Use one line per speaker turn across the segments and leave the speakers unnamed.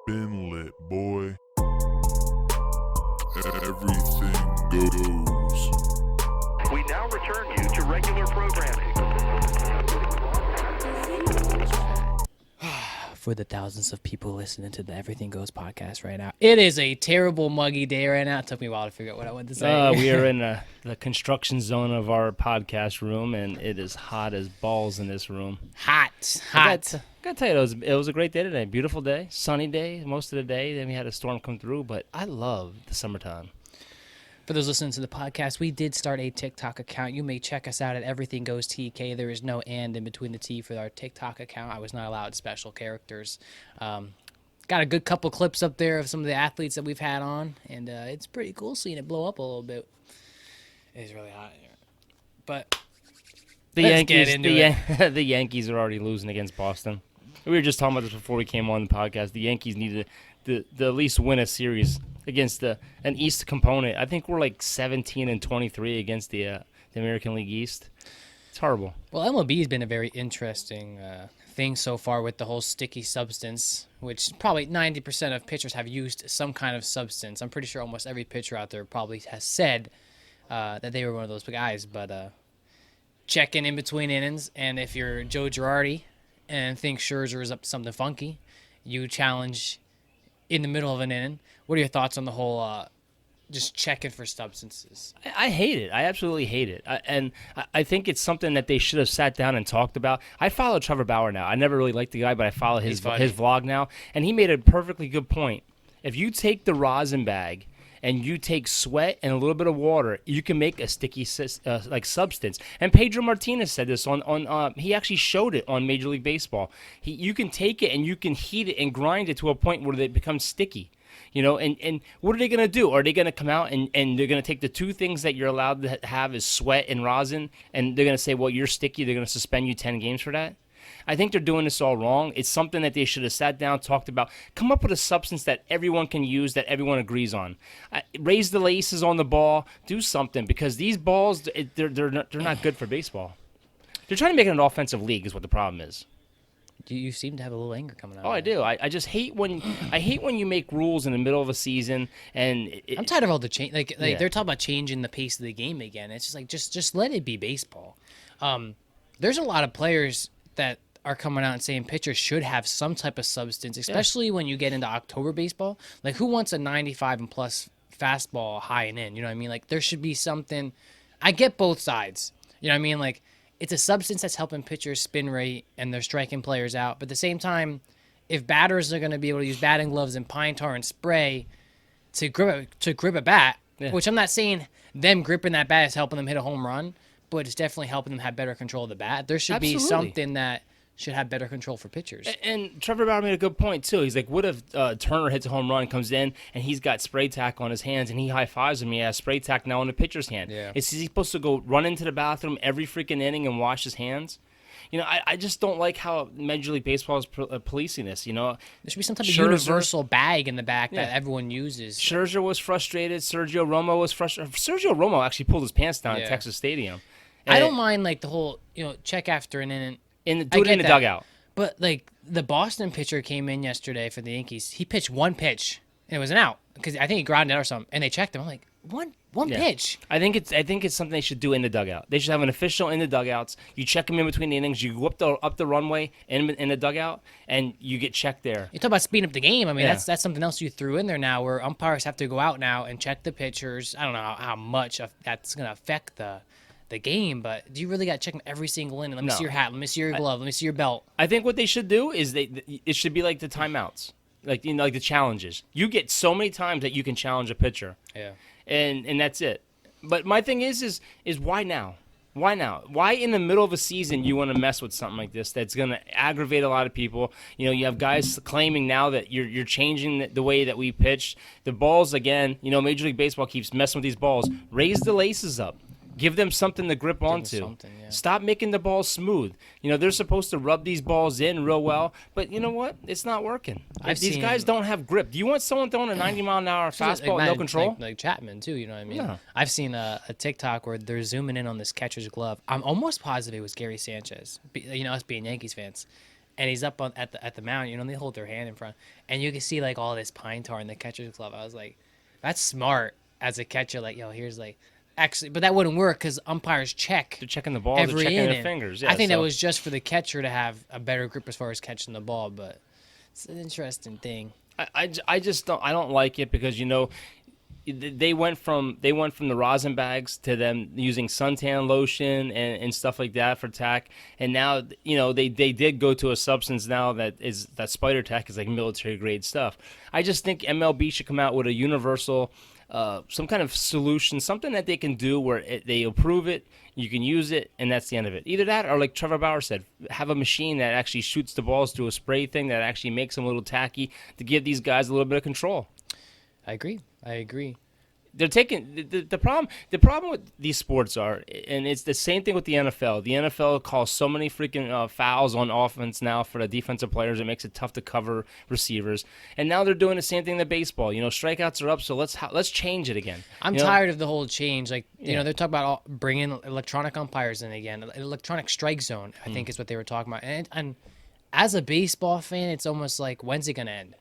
Been lit, boy. Everything goes.
We now return you to regular programming.
For the thousands of people listening to the Everything Goes podcast right now. It is a terrible, muggy day right now. It took me a while to figure out what I wanted to say.
We are in the construction zone of our podcast room, and it is hot as balls in this room.
Hot.
I gotta tell you, it was a great day today. Beautiful day, sunny day most of the day. Then we had a storm come through, but I love the summertime.
For those listening to the podcast, we did start a TikTok account. You may check us out at Everythinggoeztk. There is no and in between the T for our TikTok account. I was not allowed special characters. Got a good couple clips up there of some of the athletes that we've had on, and it's pretty cool seeing it blow up a little bit. It's really hot here. But
The
let's
Yankees,
get into it.
the Yankees are already losing against Boston. We were just talking about this before we came on the podcast. The Yankees needed to at least win a series against an East component. I think we're like 17-23 against the American League East. It's horrible.
Well, MLB has been a very interesting thing so far with the whole sticky substance, which probably 90% of pitchers have used some kind of substance. I'm pretty sure almost every pitcher out there probably has said that they were one of those guys, but checking in between innings, and if you're Joe Girardi and think Scherzer is up to something funky, you challenge in the middle of an inning. What are your thoughts on the whole just checking for substances?
I hate it. I absolutely hate it. I think it's something that they should have sat down and talked about. I follow Trevor Bauer now. I never really liked the guy, but I follow his vlog now. And he made a perfectly good point. If you take the rosin bag and you take sweat and a little bit of water, you can make a sticky like substance. And Pedro Martinez said this on he actually showed it on Major League Baseball. You can take it and you can heat it and grind it to a point where it becomes sticky. You know, and what are they going to do? Are they going to come out and they're going to take the two things that you're allowed to have is sweat and rosin, and they're going to say, well, you're sticky, they're going to suspend you 10 games for that? I think they're doing this all wrong. It's something that they should have sat down, talked about, come up with a substance that everyone can use, that everyone agrees on. Raise the laces on the ball, do something, because these balls, they're not good for baseball. They're trying to make it an offensive league is what the problem is.
You seem to have a little anger coming out.
Oh, I do. I just hate when you make rules in the middle of a season, and
I'm tired of all the change. Like
Yeah.
they're talking about changing the pace of the game again. It's just like just let it be baseball. There's a lot of players that are coming out and saying pitchers should have some type of substance, especially when you get into October baseball. Like, who wants a 95 and plus fastball high and in? You know what I mean? Like, there should be something. I get both sides. You know what I mean? Like, it's a substance that's helping pitchers spin rate and they're striking players out. But at the same time, if batters are going to be able to use batting gloves and pine tar and spray to grip a bat, which I'm not saying them gripping that bat is helping them hit a home run, but it's definitely helping them have better control of the bat. There should be something that should have better control for pitchers.
And Trevor Bauer made a good point, too. He's like, what if Turner hits a home run, comes in, and he's got spray tack on his hands, and he high-fives him. He has spray tack now on the pitcher's hand.
Yeah.
Is he supposed to go run into the bathroom every freaking inning and wash his hands? You know, I just don't like how Major League Baseball is policing this, you know.
There should be some type of universal bag in the back that everyone uses.
Scherzer was frustrated. Sergio Romo was frustrated. Sergio Romo actually pulled his pants down at Texas Stadium.
I don't mind, like, the whole, check after an inning.
Do it in the dugout.
But, like, the Boston pitcher came in yesterday for the Yankees. He pitched one pitch, and it was an out because I think he grounded out or something. And they checked him. I'm like, one pitch.
I think it's something they should do in the dugout. They should have an official in the dugouts. You check them in between the innings. You go up the runway in the dugout, and you get checked there.
You talk about speeding up the game. I mean, that's something else you threw in there now, where umpires have to go out now and check the pitchers. I don't know how much that's going to affect the game, but do you really got to check them every single inning? Let me see your hat. Let me see your glove. Let me see your belt.
I think what they should do is it should be like the timeouts, like like the challenges. You get so many times that you can challenge a pitcher.
Yeah.
And that's it. But my thing is why now? Why now? Why in the middle of a season you want to mess with something like this that's going to aggravate a lot of people? You know, you have guys claiming now that you're changing the way that we pitch. The balls, again, Major League Baseball keeps messing with these balls. Raise the laces up. Give them something to grip onto. Stop making the balls smooth. They're supposed to rub these balls in real well, but you know what? It's not working. These guys don't have grip. Do you want someone throwing a 90-mile-an-hour fastball with no control?
Like Chapman, too, you know what I mean?
Yeah.
I've seen a TikTok where they're zooming in on this catcher's glove. I'm almost positive it was Gary Sanchez, us being Yankees fans. and he's up on at the mound. You know, and they hold their hand in front, and you can see like all this pine tar in the catcher's glove. I was like, that's smart as a catcher. Like, yo, here's like. Actually, but that wouldn't work because umpires check.
They're checking the ball. They're checking their fingers. Yeah,
I think that was just for the catcher to have a better grip as far as catching the ball. But it's an interesting thing.
I just don't like it because they went from the rosin bags to them using suntan lotion and stuff like that for tack, and now they did go to a substance now that spider tack is like military grade stuff. I just think MLB should come out with a universal. Some kind of solution, something that they can do where they approve it, you can use it, and that's the end of it. Either that or, like Trevor Bauer said, have a machine that actually shoots the balls through a spray thing that actually makes them a little tacky to give these guys a little bit of control.
I agree. They're
taking the problem with these sports are, and it's the same thing with the NFL. The NFL calls so many freaking fouls on offense now for the defensive players. It makes it tough to cover receivers. And now they're doing the same thing in the baseball. Strikeouts are up, so let's change it again.
I'm tired of the whole change. Like they're talking about bringing electronic umpires in again. Electronic strike zone, I think, is what they were talking about. And as a baseball fan, it's almost like, when's it gonna end?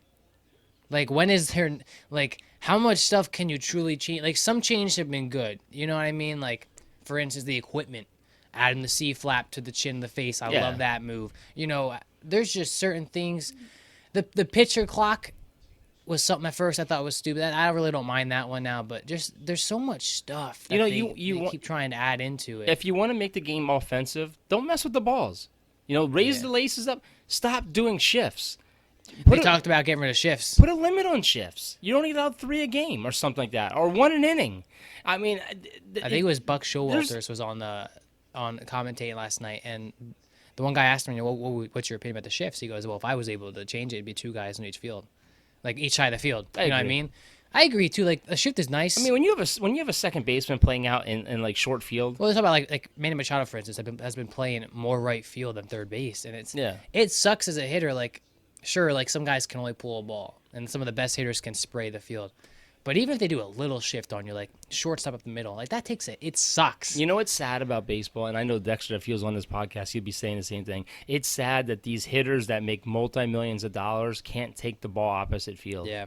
Like, when is there, like, how much stuff can you truly change? Like, some changes have been good. You know what I mean? Like, for instance, the equipment, adding the C-flap to the chin of the face. I love that move. There's just certain things. The pitcher clock was something at first I thought was stupid. I really don't mind that one now, but there's so much stuff that they keep trying to add into it.
If you want to make the game offensive, don't mess with the balls. Raise the laces up. Stop doing shifts.
We talked about getting rid of shifts.
Put a limit on shifts. You don't need out 3 a game or something like that, or 1 an inning. I mean,
I think it was Buck Showalters was on commentating last night, and the one guy asked him, "What's your opinion about the shifts?" He goes, "Well, if I was able to change it, it'd be 2 guys in each field, like each side of the field." You know what I mean? I agree too. Like, a shift is nice.
I mean, when you have a second baseman playing out in like short field.
Well, let's talk about like Manny Machado, for instance, has been playing more right field than third base, and it sucks as a hitter. Like. Sure, like some guys can only pull a ball, and some of the best hitters can spray the field. But even if they do a little shift on you, like shortstop up the middle, like that takes it. It sucks.
You know what's sad about baseball, and I know Dexter, if he was on this podcast, he'd be saying the same thing. It's sad that these hitters that make multi-millions of dollars can't take the ball opposite field.
Yeah.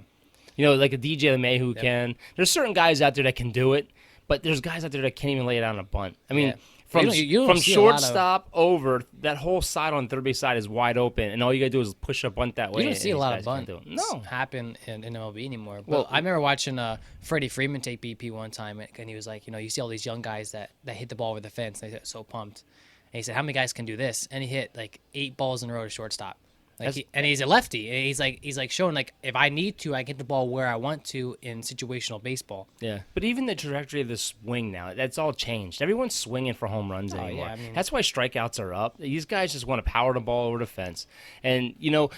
Like a DJ LeMay who can. There's certain guys out there that can do it, but there's guys out there that can't even lay it on a bunt. I mean... From shortstop over, that whole side on third base side is wide open, and all you got to do is push a bunt that way.
You don't see a lot of bunts
No.
happen in MLB anymore. Well, I remember watching Freddie Freeman take BP one time, and he was like, you see all these young guys that hit the ball over the fence, and they get so pumped. And he said, how many guys can do this? And he hit like 8 balls in a row to shortstop. And he's a lefty. And he's like showing, like, if I need to, I get the ball where I want to in situational baseball.
Yeah. But even the trajectory of the swing now, that's all changed. Everyone's swinging for home runs anymore. Yeah, that's why strikeouts are up. These guys just want to power the ball over the fence. And,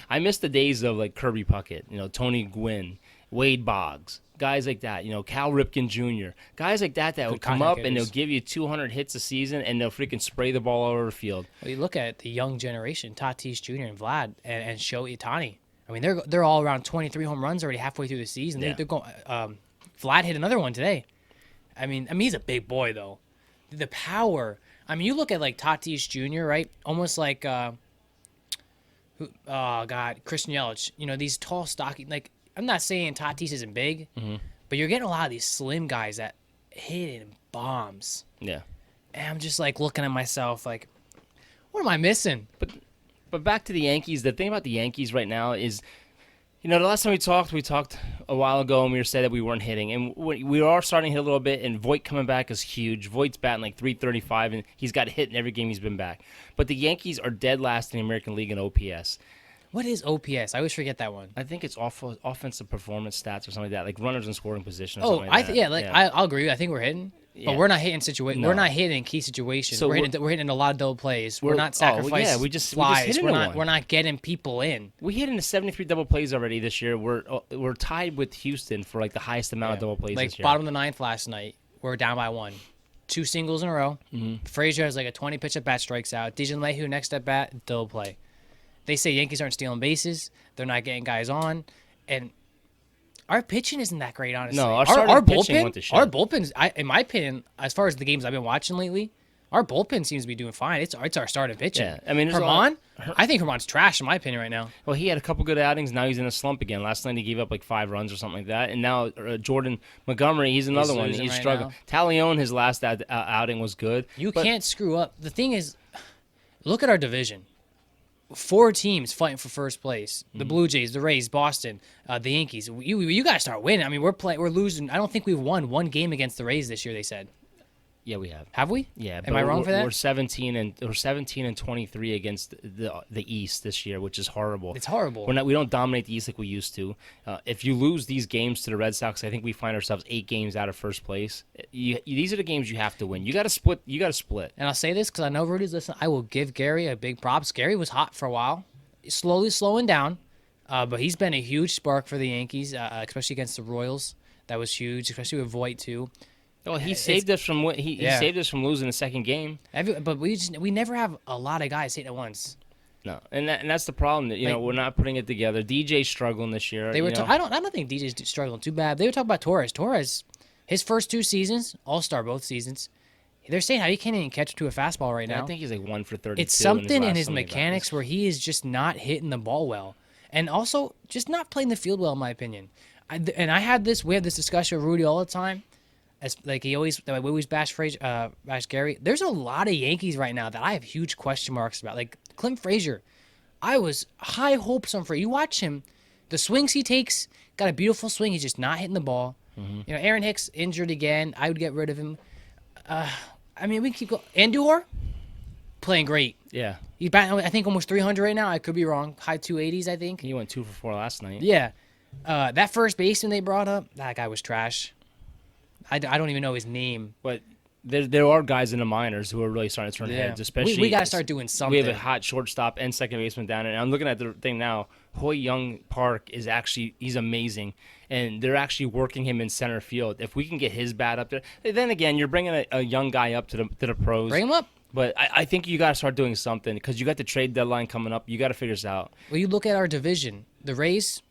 I miss the days of, like, Kirby Puckett, Tony Gwynn, Wade Boggs. Guys like that, Cal Ripken Jr., guys like that would come up and they'll give you 200 hits a season and they'll freaking spray the ball all over the field.
Well, you look at the young generation, Tatis Jr. and Vlad and Shohei Ohtani. I mean, they're all around 23 home runs already halfway through the season. Yeah. They're going. Vlad hit another one today. I mean, he's a big boy though. The power. I mean, you look at like Tatis Jr., right? Almost like Christian Yelich. These tall, stocky, like. I'm not saying Tatis isn't big, but you're getting a lot of these slim guys that hit in bombs. Yeah. And I'm just like looking at myself like, what am I missing?
But back to the Yankees. The thing about the Yankees right now is, the last time we talked a while ago, and we said that we weren't hitting. And we are starting to hit a little bit, and Voit coming back is huge. Voit's batting like .335, and he's got a hit in every game he's been back. But the Yankees are dead last in the American League in OPS.
What is OPS? I always forget that one.
I think it's offensive performance stats or something like that, like runners in scoring position. Or something
I'll agree. I think we're hitting, but we're not hitting We're not hitting key situations. So we're hitting a lot of double plays. We're not sacrificing flies. We're not getting people in.
We hit into 73 double plays already this year. We're tied with Houston for like the highest amount of double plays this year.
Like bottom of the ninth last night, we're down by 1. 2 singles in a row. Mm-hmm. Frazier has like a 20 pitch at bat, strikes out. DJ LeMay next at bat, double play. They say Yankees aren't stealing bases. They're not getting guys on. And our pitching isn't that great, honestly.
No, our bullpen
in my opinion, as far as the games I've been watching lately, Our bullpen seems to be doing fine. It's our starting pitching.
Yeah, I mean,
Herman, I think Herman's trash in my opinion right now.
Well, he had a couple good outings. Now he's in a slump again. Last night he gave up like 5 runs or something like that. And now Jordan Montgomery, he's another one.
losing
He's
right
struggling. Talion, his last outing was good.
You can't screw up. The thing is, look at our division. 4 teams fighting for first place: the Blue Jays, the Rays, Boston, the Yankees. You got to start winning. I mean, we're losing. I don't think we've won one game against the Rays this year. They said.
Yeah, we have.
Have we?
Yeah.
Am I wrong for that?
We're 17 and 23 against the East this year, which is horrible.
It's horrible.
We don't dominate the East like we used to. If you lose these games to the Red Sox, I think we find ourselves 8 games out of first place. These are the games you have to win. You got to split.
And I'll say this because I know Rudy's listening. I will give Gary a big props. Gary was hot for a while, slowly slowing down, but he's been a huge spark for the Yankees, especially against the Royals. That was huge, especially with Voit too.
Well, he saved us from saved us from losing the second game.
But we never have a lot of guys hitting at once.
No, and that's the problem. That we're not putting it together. DJ's struggling this year.
They were. I don't think DJ's struggling too bad. They were talking about Torres. Torres, his first 2 seasons, All-Star both seasons. They're saying how he can't even catch to a fastball right now.
I think he's like 1 for 32.
It's something in his mechanics where he is just not hitting the ball well, and also just not playing the field well, in my opinion. We have this discussion with Rudy all the time. As like we always bash Gary. There's a lot of Yankees right now that I have huge question marks about. Like Clint Frazier, I was high hopes on Frazier. You watch him, the swings he takes, got a beautiful swing. He's just not hitting the ball. Mm-hmm. Aaron Hicks injured again. I would get rid of him. I mean, we keep going. Andújar, playing great.
Yeah,
he's batting, I think, almost 300 right now. I could be wrong. High 280s, I think.
He went 2 for 4 last night.
Yeah, that first baseman they brought up, that guy was trash. I don't even know his name.
But there are guys in the minors who are really starting to turn heads, especially.
We got to start doing something.
We have a hot shortstop and second baseman down, and I'm looking at the thing now. Hoy Young Park is he's amazing, and they're actually working him in center field. If we can get his bat up there, then again, you're bringing a young guy up to the pros.
Bring him up.
But I think you got to start doing something because you got the trade deadline coming up. You got to figure this out.
Well, you look at our division. The Rays,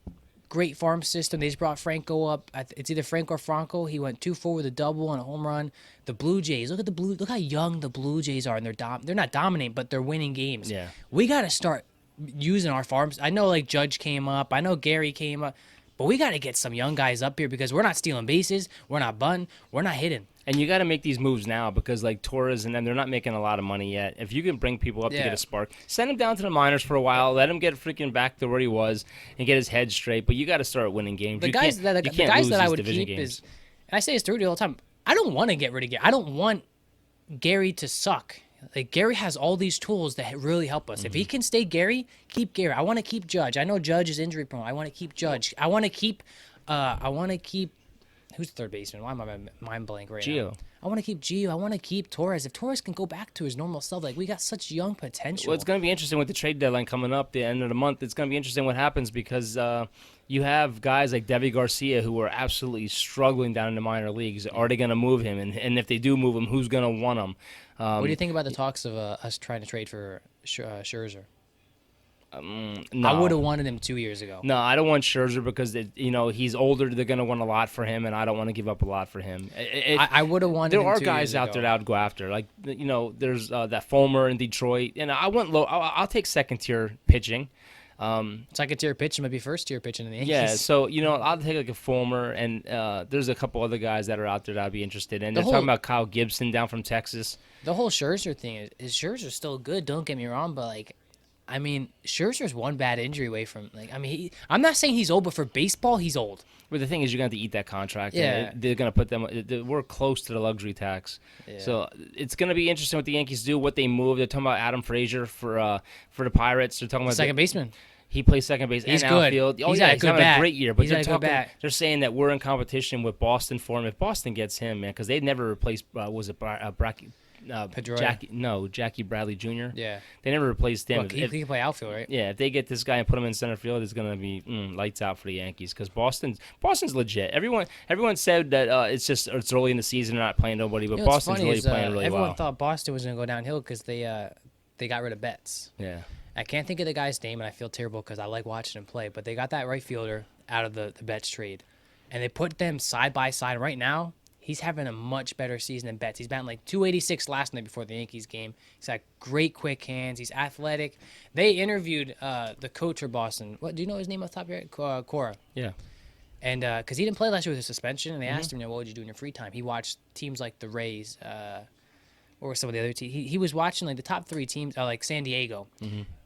great farm system. They just brought Franco up. It's either Franco or Franco. He went 2-4 with a double and a home run. The Blue Jays. Look how young the Blue Jays are, and they're not dominating, but they're winning games.
Yeah.
We got to start using our farms. I know like Judge came up. I know Gary came up. But we got to get some young guys up here because we're not stealing bases. We're not bunting. We're not hitting.
And you got to make these moves now because, like, Torres and them, they're not making a lot of money yet. If you can bring people up to get a spark, send him down to the minors for a while, let him get freaking back to where he was and get his head straight. But you got to start winning games.
The guys that I would keep is, and I say this to Rudy all the time, I don't want to get rid of Gary. I don't want Gary to suck. Like, Gary has all these tools that really help us. Mm-hmm. If he can stay Gary, keep Gary. I want to keep Judge. I know Judge is injury prone. I want to keep Judge. I want to keep who's the third baseman? Why am I mind blank right now? I want to keep Gio. I want to keep Torres. If Torres can go back to his normal self, like, we got such young potential.
Well, it's going to be interesting with the trade deadline coming up the end of the month. It's going to be interesting what happens because you have guys like Devi Garcia who are absolutely struggling down in the minor leagues. Are they going to move him? And if they do move him, who's going to want him?
What do you think about the talks of us trying to trade for Scherzer?
No.
I would have wanted him 2 years ago.
No, I don't want Scherzer because he's older. They're going to want a lot for him, and I don't want to give up a lot for him.
I would have wanted.
There are guys out there that I would go after, like there's that Fulmer in Detroit, and I went low. I'll take second tier pitching.
Second tier pitching might be first tier pitching in the Yankees.
Yeah, so I'll take like a Fulmer, and there's a couple other guys that are out there that I'd be interested in. They're talking about Kyle Gibson down from Texas.
The whole Scherzer thing is Scherzer still good. Don't get me wrong, but like. I mean, Scherzer's one bad injury away from, I'm not saying he's old, but for baseball, he's old.
But the thing is, you're going to have to eat that contract.
Yeah.
They're going to put them, we're close to the luxury tax. Yeah. So it's going to be interesting what the Yankees do, what they move. They're talking about Adam Frazier for the Pirates. They're talking about
second baseman.
He plays second base and outfield.
He's having a great
year. But they're saying that we're in competition with Boston for him. If Boston gets him, man, because they'd never replaced, Jackie Bradley Jr.
Yeah.
They never replaced him.
Look, he can play outfield, right?
Yeah, if they get this guy and put him in center field, it's going to be lights out for the Yankees because Boston's legit. Everyone said that it's early in the season, they're not playing nobody, but Boston's really playing really well.
Everyone thought Boston was going to go downhill because they got rid of Betts.
Yeah.
I can't think of the guy's name, and I feel terrible because I like watching him play, but they got that right fielder out of the Betts trade, and they put them side by side right now. He's having a much better season than Betts. He's batting like 286 last night before the Yankees game. He's got great quick hands. He's athletic. They interviewed the coach for Boston. What do you know his name off the top of your head? Cora.
Yeah.
And because he didn't play last year with a suspension, and they asked him, what would you do in your free time? He watched teams like the Rays, or some of the other teams. He was watching like the top 3 teams, like San Diego.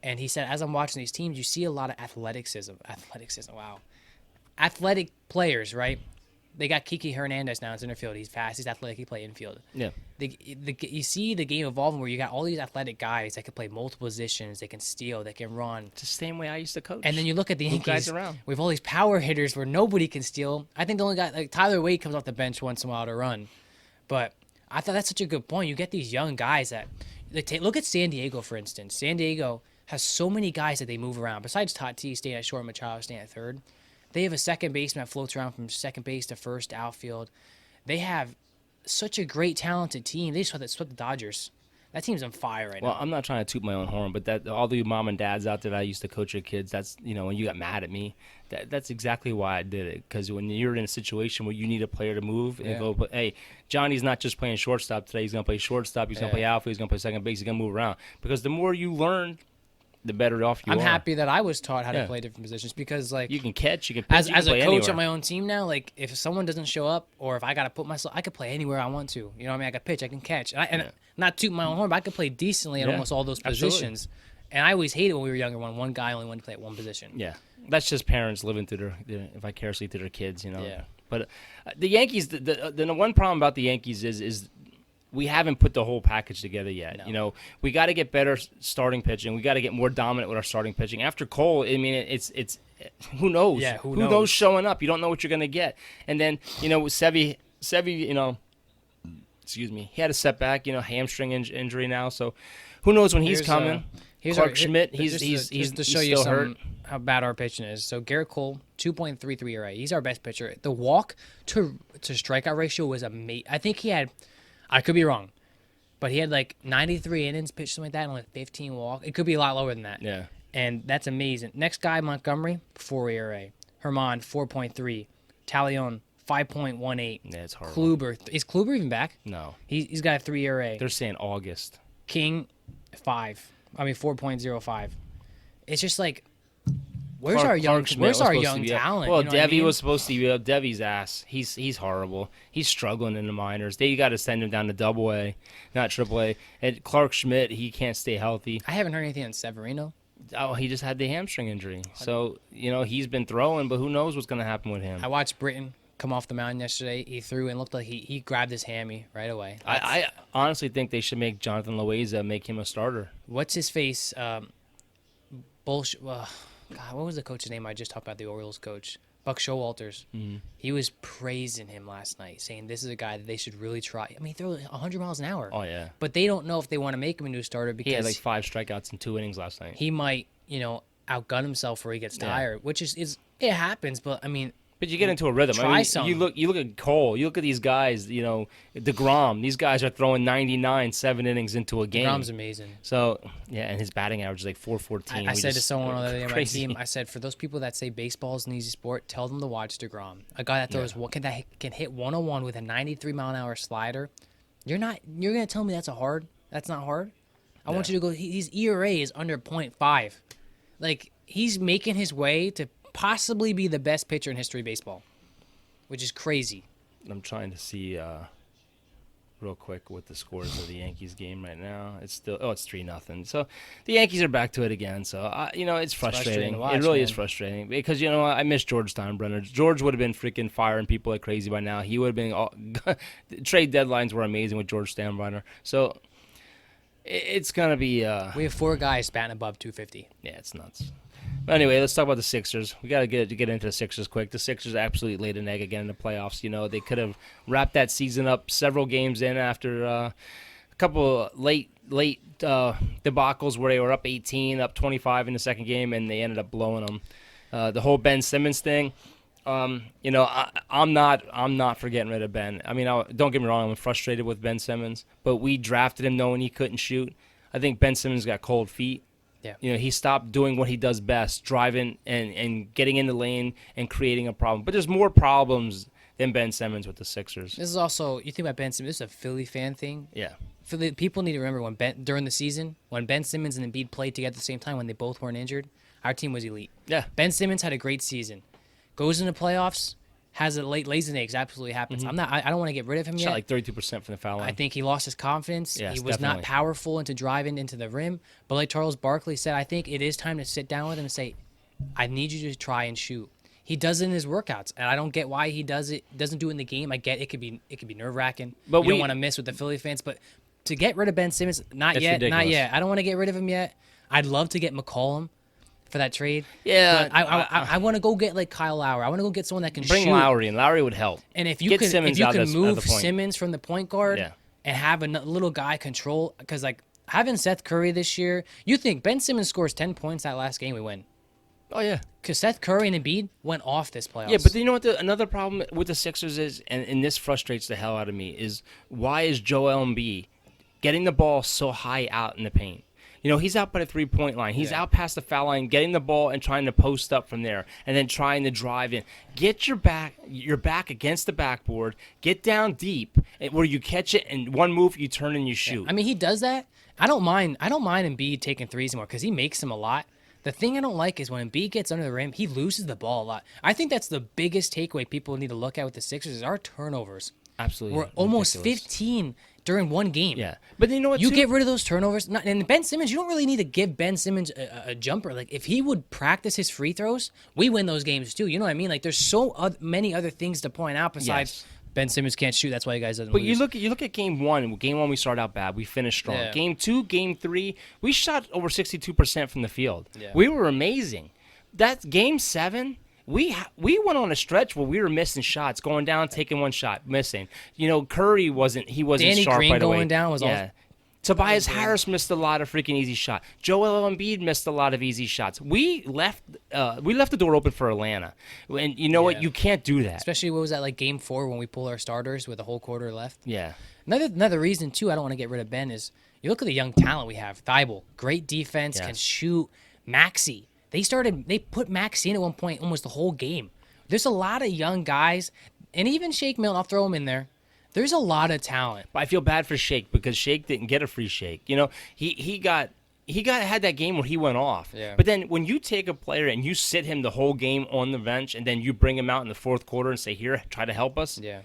And he said, as I'm watching these teams, you see a lot of athleticism. Wow. Athletic players, right? They got Kiki Hernandez now in center field. He's fast. He's athletic. He play infield. Yeah. You see the game evolving where you got all these athletic guys that can play multiple positions. They can steal. They can run.
It's the same way I used to coach.
And then you look at the Yankees.
Guys around.
We have all these power hitters where nobody can steal. I think the only guy, like Tyler Wade, comes off the bench once in a while to run. But I thought that's such a good point. You get these young guys that look at San Diego, for instance. San Diego has so many guys that they move around. Besides Tatis staying at short, Machado staying at third. They have a second baseman that floats around from second base to first to outfield. They have such a great, talented team. They just swept the Dodgers. That team's on fire right now.
Well, I'm not trying to toot my own horn, but that all the mom and dads out there that I used to coach your kids, that's, when you got mad at me, that's exactly why I did it. Because when you're in a situation where you need a player to move and go, but hey, Johnny's not just playing shortstop today. He's going to play shortstop. He's going to play outfield. He's going to play second base. He's going to move around. Because the more you learn, the better off you are.
I'm happy that I was taught how to play different positions because, like,
you can catch, you can pitch,
as
you
a
can play
coach
anywhere.
on my own team now, like, if someone doesn't show up or if I got to put myself, I could play anywhere I want to. You know what I mean? I can pitch, I can catch. And not toot my own horn, but I could play decently at almost all those positions. Absolutely. And I always hated when we were younger when one guy only wanted to play at one position.
Yeah. That's just parents living through their vicariously through their kids, Yeah. But the Yankees, the one problem about the Yankees is we haven't put the whole package together yet.
No.
We got to get better starting pitching. We got to get more dominant with our starting pitching. After Cole, I mean, it's who knows?
Yeah,
who knows showing up? You don't know what you're going to get. And then, with Sevy, excuse me, he had a setback, hamstring injury now. So who knows when he's coming? Clark Schmidt, he's
to show you how bad our pitching is. So Garrett Cole, 2.33 ERA. He's our best pitcher. The walk to strikeout ratio was amazing. I think he had, I could be wrong, but he had like 93 innings pitched, something like that, and like 15 walk. It could be a lot lower than that.
Yeah.
And that's amazing. Next guy, Montgomery, 4 ERA. Herman, 4.3. Talion, 5.18.
Yeah, it's horrible.
Kluber, is Kluber even back?
No.
He's got a 3 ERA.
They're saying August.
King, 4.05. It's just like, where's our young talent?
Well, Devi was supposed to be Devi's ass. He's horrible. He's struggling in the minors. They got to send him down to Double-A, not Triple-A. And Clark Schmidt, he can't stay healthy.
I haven't heard anything on Severino.
Oh, he just had the hamstring injury. So, he's been throwing, but who knows what's going to happen with him.
I watched Britton come off the mound yesterday. He threw and looked like he grabbed his hammy right away.
I honestly think they should make Jonathan Loaiza make him a starter.
What's his face? Bullshit. God, what was the coach's name I just talked about, the Orioles coach? Buck Showalters. Mm-hmm. He was praising him last night, saying this is a guy that they should really try. I mean, he threw 100 miles an hour.
Oh, yeah.
But they don't know if they want to make him a new starter because
he had like 5 strikeouts in 2 innings last night.
He might, outgun himself where he gets tired, which is it happens, but I mean,
but you get into a rhythm.
Try something.
You look at Cole. You look at these guys. DeGrom. These guys are throwing 99 7 innings into a game.
DeGrom's amazing.
So and his batting average is like 414.
I said to someone on the other day on my team, I said, for those people that say baseball is an easy sport, tell them to watch DeGrom. A guy that throws can hit 101 with a 93 mile an hour slider. You're gonna tell me that's not hard. I want you to go. His ERA is under 0.5. Like, he's making his way to possibly be the best pitcher in history of baseball, which is crazy.
I'm trying to see real quick what the scores of the Yankees game right now. It's still it's 3-0. So the Yankees are back to it again. So it's frustrating.
To watch,
it really is frustrating because I miss George Steinbrenner. George would have been freaking firing people like crazy by now. He would have been trade deadlines were amazing with George Steinbrenner. So it's gonna be.
We have 4 guys batting above 250.
Yeah, it's nuts. But anyway, let's talk about the Sixers. We got to get into the Sixers quick. The Sixers absolutely laid an egg again in the playoffs. They could have wrapped that season up several games in after a couple late debacles where they were up 18, up 25 in the second game, and they ended up blowing them. The whole Ben Simmons thing. I'm not for getting rid of Ben. I mean, don't get me wrong. I'm frustrated with Ben Simmons, but we drafted him knowing he couldn't shoot. I think Ben Simmons got cold feet. Yeah. He stopped doing what he does best, driving and getting in the lane and creating a problem. But there's more problems Then Ben Simmons with the Sixers.
This is also, you think about Ben Simmons, this is a Philly fan thing.
Yeah.
Philly, people need to remember during the season, when Ben Simmons and Embiid played together at the same time, when they both weren't injured, our team was elite.
Yeah.
Ben Simmons had a great season. Goes into playoffs, has a lays an eggs, absolutely happens. I don't want to get rid of him
Shot
yet.
like 32% from the foul line.
I think he lost his confidence.
Yes,
he was
definitely.
not powerful into driving into the rim. But like Charles Barkley said, I think it is time to sit down with him and say, I need you to try and shoot. He does it in his workouts, and I don't get why he doesn't do it in the game. I get it could be nerve-wracking.
But
you don't want to miss with the Philly fans, but to get rid of Ben Simmons, not
It's
yet.
ridiculous.
I don't want to get rid of him yet. I'd love to get McCollum for that trade.
Yeah,
But I want to go get like Kyle Lowry. I want to go get someone that can
bring
shoot.
Lowry, and Lowry would help.
And if you
Get
can,
Simmons
if you
out
can
of the
move
point.
Simmons from the point guard
Yeah.
and have a little guy control, because like having Seth Curry this year, you think Ben Simmons scores 10 points that last game, we win.
Oh yeah.
Because Seth Curry and Embiid went off this playoffs.
Yeah, but you know what? Another problem with the Sixers is, and this frustrates the hell out of me, is why is Joel Embiid getting the ball so high out in the paint? You know, he's out by the three-point line. He's out past the foul line, getting the ball and trying to post up from there, and then trying to drive in. Get your back against the backboard. Get down deep, where you catch it, and one move, you turn and you shoot.
I mean, he does that. I don't mind Embiid taking threes anymore because he makes them a lot. The thing I don't like is when Embiid gets under the rim, he loses the ball a lot. I think that's the biggest takeaway people need to look at with the Sixers is our turnovers.
Absolutely.
We're almost
ridiculous.
15 during one game.
Yeah, but you know what?
You
too?
get rid of those turnovers. And Ben Simmons, you don't really need to give Ben Simmons a jumper. Like, if he would practice his free throws, we win those games too. You know what I mean? Like, there's so many other things to point out besides Ben Simmons can't shoot. That's why you guys doesn't
But
lose.
you look at game one. Game one, we started out bad. We finished strong.
Yeah.
Game two, game three, we shot over 62% from the field.
Yeah.
We were amazing. That's game seven. We went on a stretch where we were missing shots, going down, taking one shot, missing. You know, Curry wasn't
Danny
sharp
Green
right away.
going down was
yeah. Tobias Harris missed a lot of freaking easy shots. Joel Embiid missed a lot of easy shots. We left the door open for Atlanta, and you know what? You can't do that.
Especially, what was that, like game 4 when we pull our starters with a whole quarter left?
Yeah.
Another reason, too, I don't want to get rid of Ben is you look at the young talent we have. Thibault, great defense,
Yes.
can shoot. Maxey. They put Maxey in at one point almost the whole game. There's a lot of young guys, and even Shake Milton, I'll throw him in there. There's a lot of talent.
But I feel bad for Shake because Shake didn't get a free shake. You know, he had that game where he went off.
Yeah.
But then when you take a player and you sit him the whole game on the bench and then you bring him out in the fourth quarter and say, "Here, try to help us."
Yeah.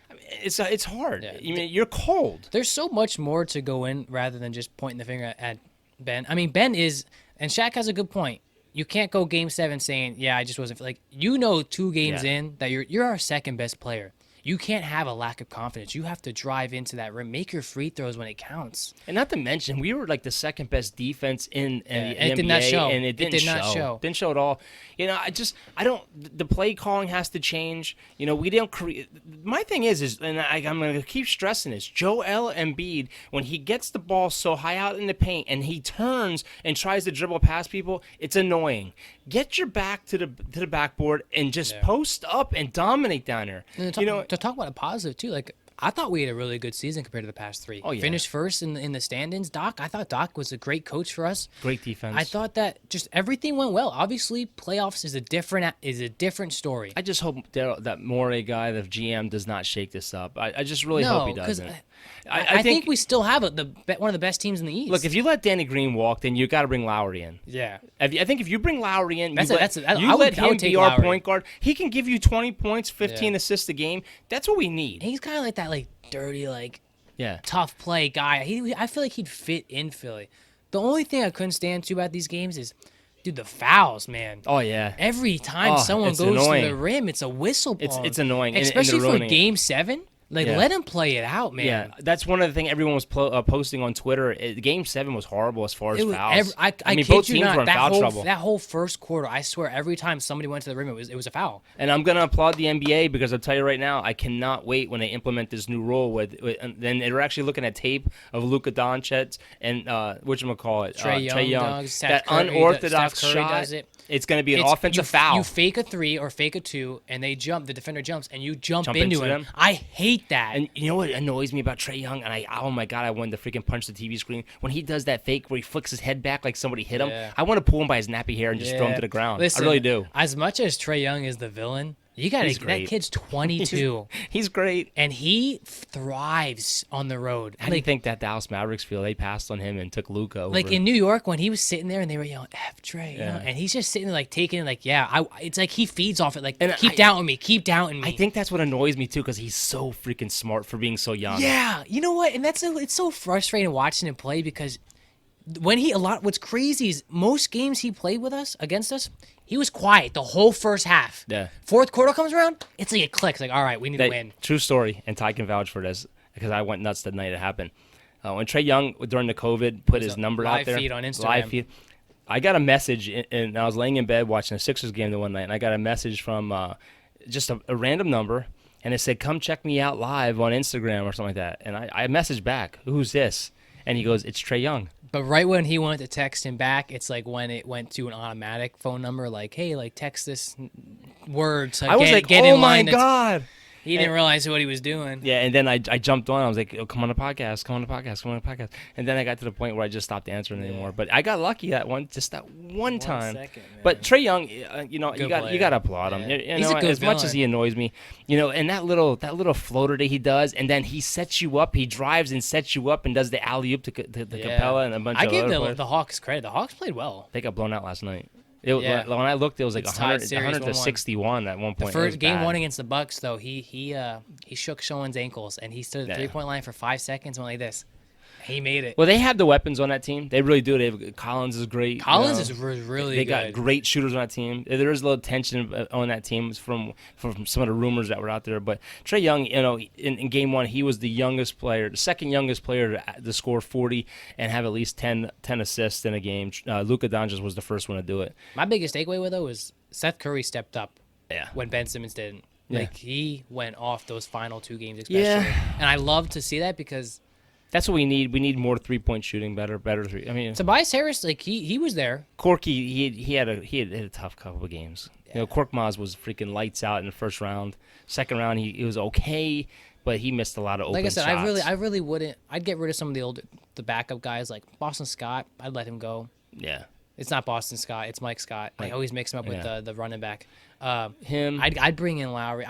I mean, it's hard.
Yeah.
I mean, you're cold.
There's so much more to go in rather than just pointing the finger at Ben. I mean, Ben is, and Shaq has a good point. You can't go game 7 saying, "Yeah, I just wasn't," like, 2 games in that you're our second best player. You can't have a lack of confidence. You have to drive into that rim, make your free throws when it counts.
And not to mention, we were like the second best defense in the
and it
NBA,
did not show.
and it did not show. Didn't show at all. You know, I don't. The play calling has to change. You know, we don't create. My thing is, and I'm going to keep stressing this. Joel Embiid, when he gets the ball so high out in the paint and he turns and tries to dribble past people, it's annoying. Get your back to the backboard and just post up and dominate down there.
And to talk about a positive too, like, I thought we had a really good season compared to the past 3.
Oh, yeah.
Finished first in the standings. I thought Doc was a great coach for us.
Great defense.
I thought that just everything went well. Obviously, playoffs is a different story.
I just hope that Morey guy, the GM, does not shake this up. I just really hope he doesn't.
I think we still have one of the best teams in the East.
Look, if you let Danny Green walk, then you got to bring Lowry in.
Yeah.
I think if you bring Lowry in,
I
let
would
him
take
be our
Lowry.
point guard. He can give you 20 points, 15 assists a game. That's what we need.
He's kind of like that, like, dirty, like,
Yeah.
tough play guy. I feel like he'd fit in Philly. The only thing I couldn't stand too about these games is, dude, the fouls, man.
Oh yeah.
Every time someone
it's
goes
annoying.
to the rim, it's a whistle blown.
It's annoying, and
especially
they're
for
ruining it.
Game 7. Like,
Yeah.
let him play it out, man.
Yeah, that's one of the things everyone was posting on Twitter. Game 7 was horrible as far as fouls.
I
mean,
kid
both
you
teams
not,
were in foul trouble.
that whole first quarter, I swear, every time somebody went to the rim, it was a foul.
And I'm gonna applaud the NBA because I'll tell you right now, I cannot wait when they implement this new rule. And then they're actually looking at tape of Luka Doncic and whatchamacallit,
Trae Young. Dogs,
that
Steph Curry
unorthodox
Steph Curry
shot.
does it.
It's gonna be an
It's-
offensive
you,
foul.
You fake a 3 or fake a 2, and they jump. The defender jumps, and you jump into
into
him.
them.
I hate that.
And you know what annoys me about Trae Young? And oh my God, I wanted to freaking punch the TV screen. When he does that fake where he flicks his head back like somebody hit him,
Yeah.
I want to pull him by his nappy hair and just throw him to the ground.
Listen,
I really do.
As much as Trae Young is the villain, You got
He's
to. That
great.
kid's 22,
He's great.
and he thrives on the road.
How do you think that Dallas Mavericks feel? They passed on him and took Luka over.
Like in New York, when he was sitting there and they were yelling "F Trey," you know, and he's just sitting there like taking it, like, yeah, it's like he feeds off it, like, keep doubting me, keep doubting me.
I think that's what annoys me too, because he's so freaking smart for being so young.
Yeah, you know what? And it's so frustrating watching him play because when what's crazy is most games he played with us against us, he was quiet the whole first half.
Yeah.
Fourth quarter comes around, it's like it clicks. Like, all right, we need to win.
True story, and Ty can vouch for this because I went nuts the night it happened. When Trae Young during the COVID put his number out there,
live feed on Instagram.
Live feed. I got a message, and I was laying in bed watching a Sixers game the one night, and I got a message from just a random number, and it said, "Come check me out live on Instagram" or something like that. And I messaged back, "Who's this?" And he goes, "It's Trae Young."
But right when he wanted to text him back, it's like when it went to an automatic phone number, like, hey, like, text this word. So
I was like,
get
"Oh
in
my
line."
god!
He didn't realize what he was doing.
Yeah, and then I jumped on. I was like, "Oh, come on the podcast, come on the podcast, come on the podcast." And then I got to the point where I just stopped answering anymore. But I got lucky that one time.
Second, man.
But Trae Young, you got to applaud him.
Yeah.
You
He's
know,
a good
as much as he annoys me, and that little floater that he does, and then he sets you up. He drives and sets you up and does the alley oop to Capella and a bunch of other
give
players.
the Hawks credit. The Hawks played well.
They got blown out last night. When I looked, it was like
It's tied
100,
series
100 to
1-1.
61 at one point.
The
It was
first game
bad.
one against the Bucks, though, he shook Schoen's ankles and he stood at the 3-point line for 5 seconds and went like this. He made it.
Well, they have the weapons on that team. They really do. They have Collins is great.
Collins is really
They
good.
got great shooters on that team. There is a little tension on that team from some of the rumors that were out there. But Trae Young, in game one, he was the youngest player, the second youngest player to score 40 and have at least 10 assists in a game. Luka Doncic was the first one to do it.
My biggest takeaway with, though, was Seth Curry stepped up
Yeah.
when Ben Simmons didn't.
Yeah.
Like, he went off those final 2 games especially.
Yeah.
And I love to see that because
That's what we need. We need more 3-point shooting, better three. I mean,
Tobias Harris, like, he was there.
Corky, he had a tough couple of games. Yeah. Korkmaz was freaking lights out in the first round. Second round, he was okay, but he missed a lot of open
Like I said,
shots.
I really wouldn't. I'd get rid of some of the backup guys like Boston Scott. I'd let him go.
Yeah.
It's not Boston Scott. It's Mike Scott. I always mix him up with the running back.
Him.
I'd bring in Lowry.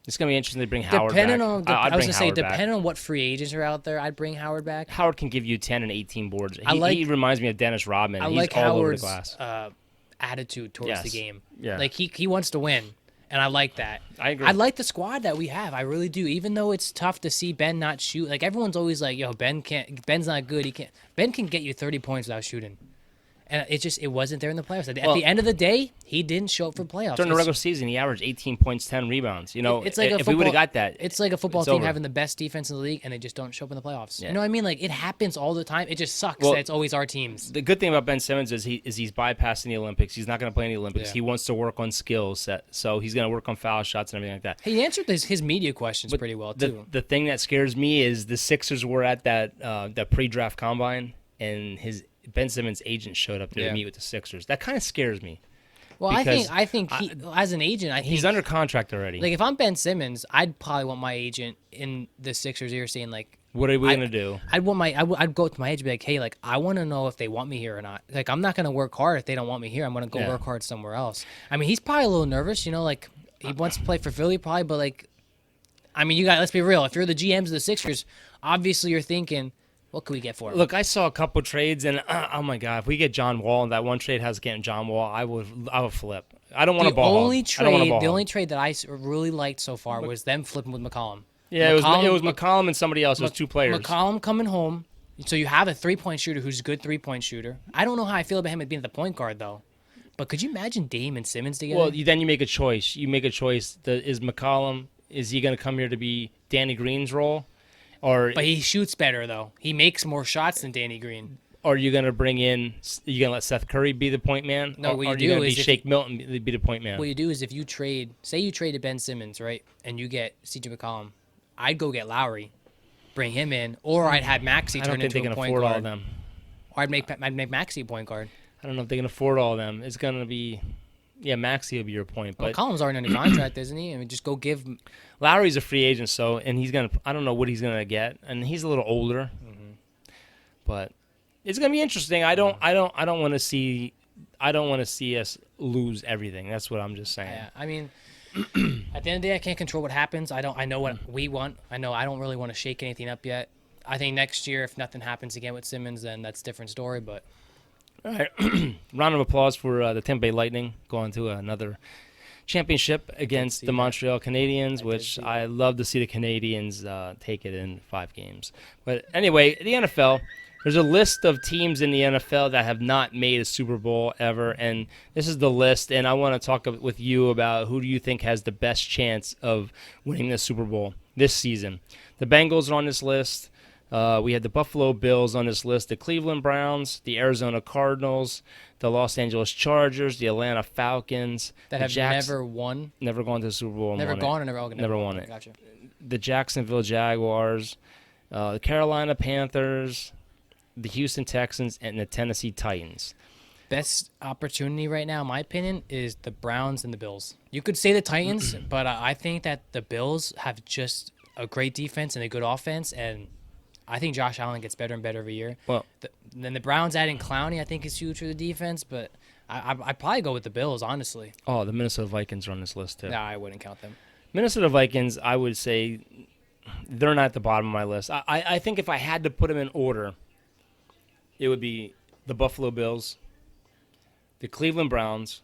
It's gonna be interesting to bring Howard back.
Depending on,
I'd
I was
bring
gonna say,
Howard back.
depending on what free agents are out there, I'd bring Howard back.
Howard can give you 10 and 18 boards. He reminds me of Dennis Rodman.
I
He's
like
all
Howard's
over the glass.
Attitude towards the game.
Yeah.
Like he wants to win, and I like that.
I agree.
I like the squad that we have. I really do. Even though it's tough to see Ben not shoot. Like everyone's always like, "Yo, Ben's not good. He can't." Ben can get you 30 points without shooting. And it wasn't there in the playoffs. At the end of the day, he didn't show up for playoffs.
During the regular season, he averaged 18 points, 10 rebounds.
It's like
if we would have got that,
it's like a football
it's
team
over.
having the best defense in the league, and they just don't show up in the playoffs.
Yeah.
You know what I mean? Like it happens all the time. It just sucks
Well,
that it's always our teams.
The good thing about Ben Simmons is he's bypassing the Olympics. He's not going to play in the Olympics.
Yeah.
He wants to work on skills, so he's going to work on foul shots and everything like that.
He answered his media questions pretty well too.
The thing that scares me is the Sixers were at that pre-draft combine, and Ben Simmons' agent showed up there to meet with the Sixers. That kind of scares me.
Well, I think he, as an agent, I think
He's under contract already.
Like if I'm Ben Simmons, I'd probably want my agent in the Sixers' ear saying like,
what are we going to do?
I'd go to my agent and be like, hey, like I want to know if they want me here or not. Like I'm not going to work hard if they don't want me here. I'm going to go work hard somewhere else. I mean, he's probably a little nervous, like he wants to play for Philly probably, but like, I mean, let's be real. If you're the GMs of the Sixers, obviously you're thinking, what could we get for him?
Look, I saw a couple trades, and oh my God, if we get John Wall, and that one trade has getting John Wall, I would flip. I don't want to ball hog.
The only trade that I really liked so far was them flipping with McCollum.
Yeah, it was McCollum and somebody else. It was two players.
McCollum coming home, so you have a 3-point shooter who's a good 3-point shooter. I don't know how I feel about him being the point guard though. But could you imagine Dame and Simmons together?
Well, then you make a choice. Is McCollum? Is he going to come here to be Danny Green's role?
But he shoots better though. He makes more shots than Danny Green.
Or are you going to bring in? You're going to let Seth Curry be the point man?
No, what you
are
do
you going to
is
be Shake Milton be the point man?
What you do is if you say you traded Ben Simmons, right, and you get C.J. McCollum, I'd go get Lowry, bring him in, or I'd have Maxey turn into a point guard.
All of them.
Or I'd make Maxey a point guard.
I don't know if they can afford all of them. It's going to be. Yeah, Maxey will be your point. But
McCollum's already under contract, isn't he? I mean, just go give.
Lowry's a free agent, and he's gonna. I don't know what he's gonna get, and he's a little older. Mm-hmm. But it's gonna be interesting. I don't want to see us lose everything. That's what I'm just saying.
Yeah, I mean, At the end of the day, I can't control what happens. I know what we want. I don't really want to shake anything up yet. I think next year, if nothing happens again with Simmons, then that's a different story. But
All right. Round of applause for the Tampa Bay Lightning going to another championship against the Montreal Canadiens, which I love to see the Canadiens take it in 5 games. But anyway, the NFL, there's a list of teams in the NFL that have not made a Super Bowl ever, and this is the list, and I want to talk with you about who do you think has the best chance of winning the Super Bowl this season. The Bengals are on this list. We had the Buffalo Bills on this list, the Cleveland Browns, the Arizona Cardinals, the Los Angeles Chargers, the Atlanta Falcons.
that have never won.
Never gone to the Super Bowl and
Never
won
gone
it.
or never
Never won it.
Gotcha.
The Jacksonville Jaguars, the Carolina Panthers, the Houston Texans, and the Tennessee Titans.
Best opportunity right now, in my opinion, is the Browns and the Bills. You could say the Titans, but I think that the Bills have just a great defense and a good offense, and I think Josh Allen gets better and better every year.
Well,
Then the Browns adding Clowney, I think, is huge for the defense, but I'd probably go with the Bills, honestly.
oh, the Minnesota Vikings are on this list too.
No, I wouldn't count them.
Minnesota Vikings, I would say they're not at the bottom of my list. I think if I had to put them in order, it would be the Buffalo Bills, the Cleveland Browns,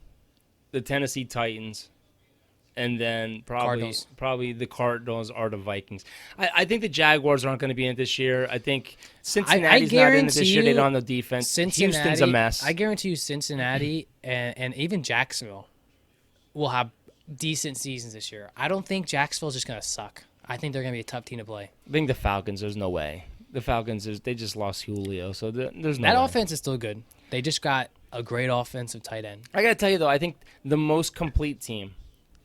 the Tennessee Titans, and then probably the Cardinals are the Vikings. I think the Jaguars aren't going to be in it this year. I think Cincinnati's not in it this year. They don't have the defense. Houston's a mess.
I guarantee you Cincinnati and even Jacksonville will have decent seasons this year. I don't think Jacksonville's just going to suck. I think they're going to be a tough team to play.
I think the Falcons, there's no way. The Falcons, they just lost Julio, so there's no
That
way.
offense is still good. They just got a great offensive tight end.
I got to tell you, though, I think the most complete team,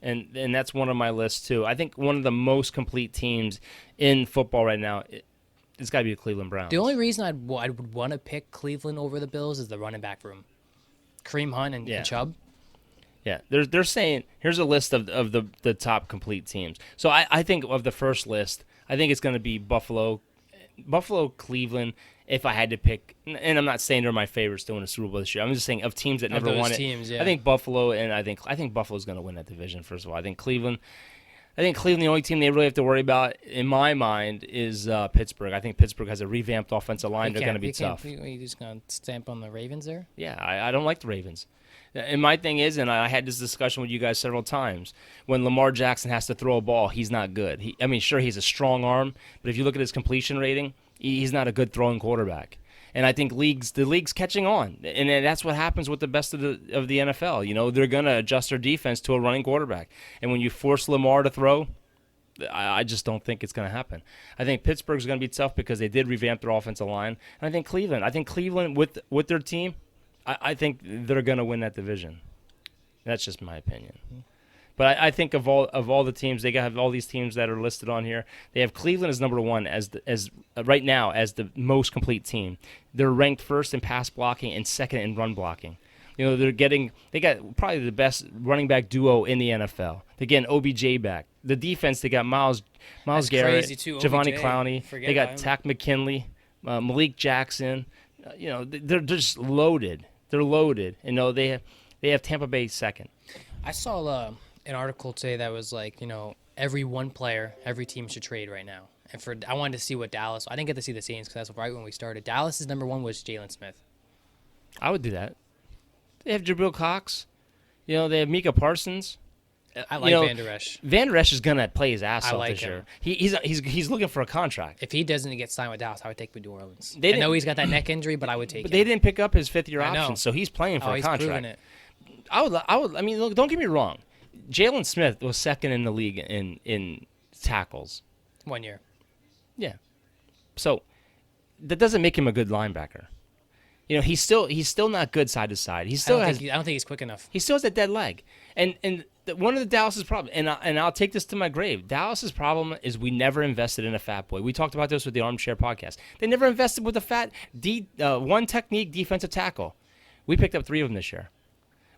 and that's one of my lists, too. I think one of the most complete teams in football right now, it's got to be the Cleveland Browns.
The only reason I would want to pick Cleveland over the Bills is the running back room. Kareem Hunt and Chubb.
Yeah, they're saying, here's a list of the top complete teams. So I think of the first list, I think it's going to be Buffalo, Cleveland, if I had to pick, and I'm not saying they're my favorites to win a Super Bowl this year. I'm just saying of teams that never won it.
Teams, yeah.
I think Buffalo, and I think Buffalo's going to win that division, first of all. I think Cleveland, the only team they really have to worry about, in my mind, is Pittsburgh. I think Pittsburgh has a revamped offensive line. They're going to be tough.
You just going to stamp on the Ravens there?
Yeah, I don't like the Ravens. And my thing is, and I had this discussion with you guys several times, when Lamar Jackson has to throw a ball, he's not good. Sure, he's a strong arm, but if you look at his completion rating, he's not a good throwing quarterback. And I think the league's catching on, and that's what happens with the best of the NFL. You know, they're going to adjust their defense to a running quarterback. And when you force Lamar to throw, I just don't think it's going to happen. I think Pittsburgh's going to be tough because they did revamp their offensive line. And I think Cleveland with their team, I think they're going to win that division. That's just my opinion. But I think of all the teams, they have all these teams that are listed on here. They have Cleveland as number one as right now as the most complete team. They're ranked first in pass blocking and second in run blocking. You know, they got probably the best running back duo in the NFL. They're getting OBJ back. The defense, they got Miles Garrett, Giovanni Clowney. They got Tack McKinley, Malik Jackson. They're just loaded. They're loaded. They have Tampa Bay second.
I saw an article today that was like, every one player, every team should trade right now. And I wanted to see what Dallas. I didn't get to see the Saints because that's right when we started. Dallas's number one was Jalen Smith.
I would do that. They have Jabril Cox. They have Micah Parsons.
I like Van Der Esch.
Van Der Esch is gonna play his ass off
like
this
him.
year. He's looking for a contract.
If he doesn't get signed with Dallas, I would take him to New Orleans. I know he's got that neck injury, but I would take him.
But they didn't pick up his fifth-year option, so he's playing for a contract.
Proving it.
I would. I mean, look, don't get me wrong. Jalen Smith was second in the league in tackles.
1 year.
Yeah. So that doesn't make him a good linebacker. He's still not good side to side. I don't
think he's quick enough.
He still has that dead leg. And one of the Dallas's problems, and I'll take this to my grave. Dallas's problem is we never invested in a fat boy. We talked about this with the Armchair podcast. They never invested with a fat one technique defensive tackle. We picked up 3 of them this year.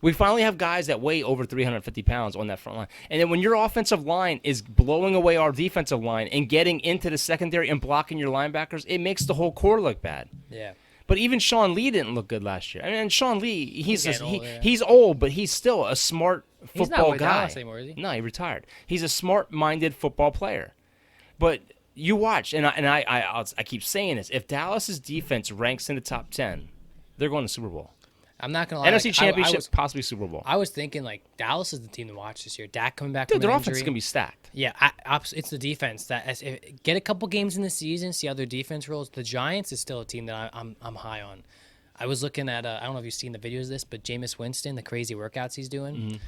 We finally have guys that weigh over 350 pounds on that front line. And then when your offensive line is blowing away our defensive line and getting into the secondary and blocking your linebackers, it makes the whole core look bad.
Yeah.
But even Sean Lee didn't look good last year. Sean Lee, he's old, but he's still a smart
He's not
football
with
guy.
Dallas anymore, is he?
No, he retired. He's a smart-minded football player. But you watch, and I keep saying this. If Dallas's defense ranks in the top 10, they're going to Super Bowl.
I'm not gonna lie.
NFC Championship, possibly Super Bowl.
I was thinking like Dallas is the team to watch this year. Dak coming back
Dude,
from
their
an
offense
injury.
is gonna be stacked.
Yeah, it's the defense that get a couple games in the season, see how their defense rolls. The Giants is still a team that I'm high on. I was looking at I don't know if you've seen the videos of this, but Jameis Winston, the crazy workouts he's doing,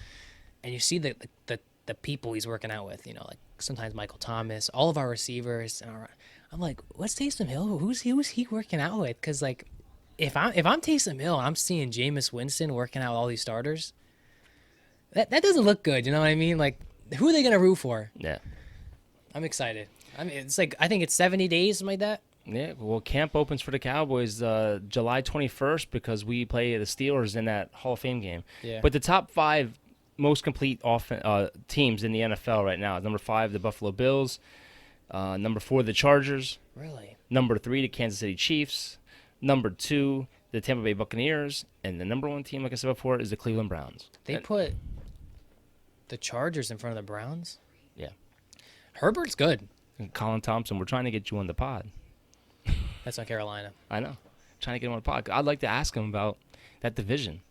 and you see the people he's working out with. You know, like sometimes Michael Thomas, all of our receivers. And I'm like, what's Taysom Hill? Who's he working out with? Because like, if I'm Taysom Hill and I'm seeing Jameis Winston working out with all these starters, that doesn't look good. You know what I mean? Like, who are they gonna root for?
Yeah.
I'm excited. I mean, it's like I think it's 70 days, something like that.
Yeah, well, camp opens for the Cowboys July 21st because we play the Steelers in that Hall of Fame game.
Yeah.
But the top 5 most complete teams in the NFL right now. Number 5, the Buffalo Bills. Number 4, the Chargers.
Really?
Number 3, the Kansas City Chiefs. Number 2, the Tampa Bay Buccaneers. And the number 1 team, like I said before, is the Cleveland Browns.
They put the Chargers in front of the Browns?
Yeah.
Herbert's good.
And Colin Thompson, we're trying to get you on the pod.
That's on Carolina.
I know. Trying to get him on the pod. I'd like to ask him about that division.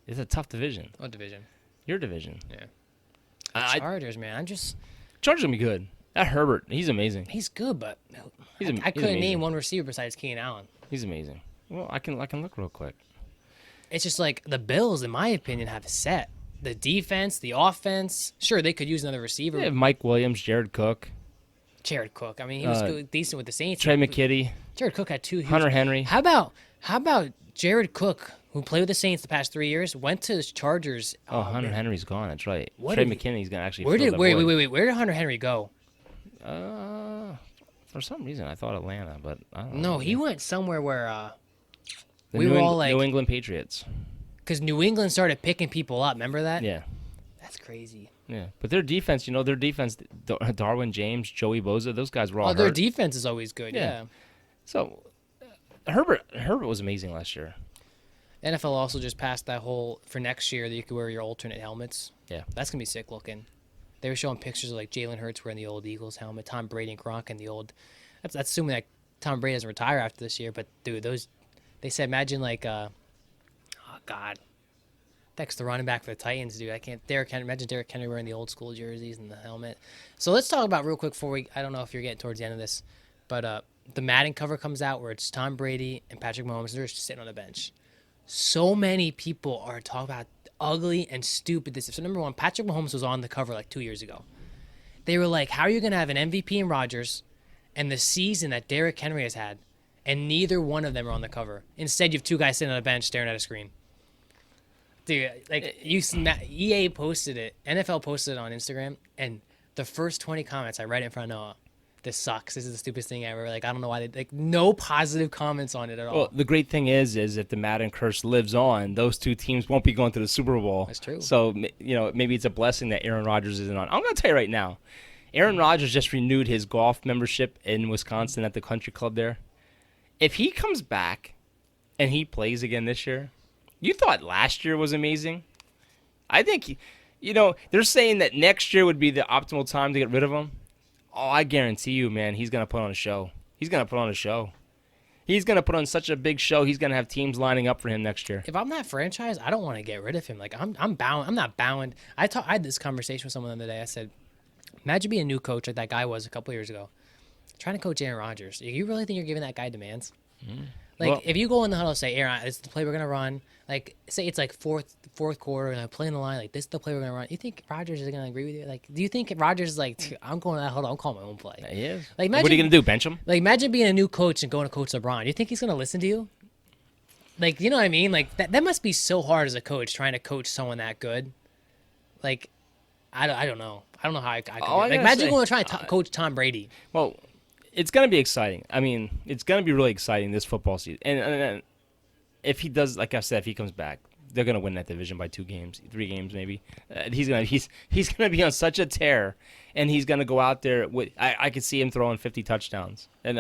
It's a tough division.
What division?
Your division.
Yeah. Chargers, man. I'm just...
Chargers going to be good. That Herbert, he's amazing.
He's good, but
He's
I couldn't
amazing.
name one receiver besides Keenan Allen.
He's amazing. Well, I can look real quick.
It's just like the Bills, in my opinion, have set. The defense, the offense. Sure, they could use another receiver.
They have Mike Williams, Jared Cook,
Jared Cook. I mean, he was good, decent with the Saints.
Trey McKitty,
Jared Cook had 2 huge...
Hunter Henry.
How about Jared Cook, who played with the Saints the past 3 years, went to the Chargers?
Oh, Hunter
man.
Henry's gone. That's right.
What
Trey
did
McKinney's going to actually
Where
fill
did
that
wait,
void.
wait, wait, where did Hunter Henry go?
For some reason, I thought Atlanta, but I don't know.
No, he went somewhere where
The
we
New
were all
Eng-
like,
New England Patriots.
because New England started picking people up. Remember that?
Yeah.
That's crazy.
Yeah. But their defense, Darwin James, Joey Bosa, those guys were all
Oh, their
hurt.
defense is always good.
Yeah.
Yeah.
So, Herbert was amazing last year.
NFL also just passed that whole for next year that you could wear your alternate helmets.
Yeah.
That's gonna be sick looking. They were showing pictures of like Jalen Hurts wearing the old Eagles helmet, Tom Brady and Gronk in the old. That's assuming that Tom Brady doesn't retire after this year. But dude, they said imagine like oh god, that's the running back for the Titans, dude. I can't. Imagine Derrick Henry wearing the old school jerseys and the helmet. So let's talk about real quick before we. I don't know if you're getting towards the end of this, but the Madden cover comes out where it's Tom Brady and Patrick Mahomes. They're just sitting on the bench. So many people are talking about ugly and stupid this. So number one, Patrick Mahomes was on the cover like 2 years ago. They were like, how are you going to have an MVP in Rodgers and the season that Derrick Henry has had, and neither one of them are on the cover? Instead, you have 2 guys sitting on a bench staring at a screen. Dude, like EA posted it, NFL posted it on Instagram, and the first 20 comments, I read it in front of Noah. This sucks. This is the stupidest thing ever. Like, I don't know why no positive comments on it at all.
Well, the great thing is if the Madden curse lives on, those 2 teams won't be going to the Super Bowl.
That's true.
So, maybe it's a blessing that Aaron Rodgers isn't on. I'm going to tell you right now, Aaron Rodgers just renewed his golf membership in Wisconsin at the country club there. If he comes back and he plays again this year, you thought last year was amazing? I think, they're saying that next year would be the optimal time to get rid of him. Oh, I guarantee you, man, he's going to put on a show. He's going to put on such a big show. He's going to have teams lining up for him next year.
If I'm that franchise, I don't want to get rid of him. Like, I'm bound. I'm not bound. I had this conversation with someone the other day. I said, imagine being a new coach like that guy was a couple years ago, trying to coach Aaron Rodgers. You really think you're giving that guy demands? Like, if you go in the huddle and say, Aaron, this is the play we're going to run. Like, say it's like fourth quarter and I'm playing the line. Like, this is the play we're going to run. You think Rodgers is going to agree with you? Like, do you think Rodgers is like, I'm going to that huddle. I'm calling my own play.
He is.
Like, imagine,
what are you going to do, bench him?
Like, imagine being a new coach and going to coach LeBron. You think he's going to listen to you? Like, you know what I mean? Like, that must be so hard as a coach trying to coach someone that good. Like, I don't know. I don't know how I could do it. Like, imagine going to try and coach Tom Brady.
Well, it's going to be exciting. I mean, it's going to be really exciting this football season. And if he does, like I said, if he comes back, they're going to win that division by 2 games, 3 games maybe. He's gonna be on such a tear, and he's going to go out there with. I could see him throwing 50 touchdowns, and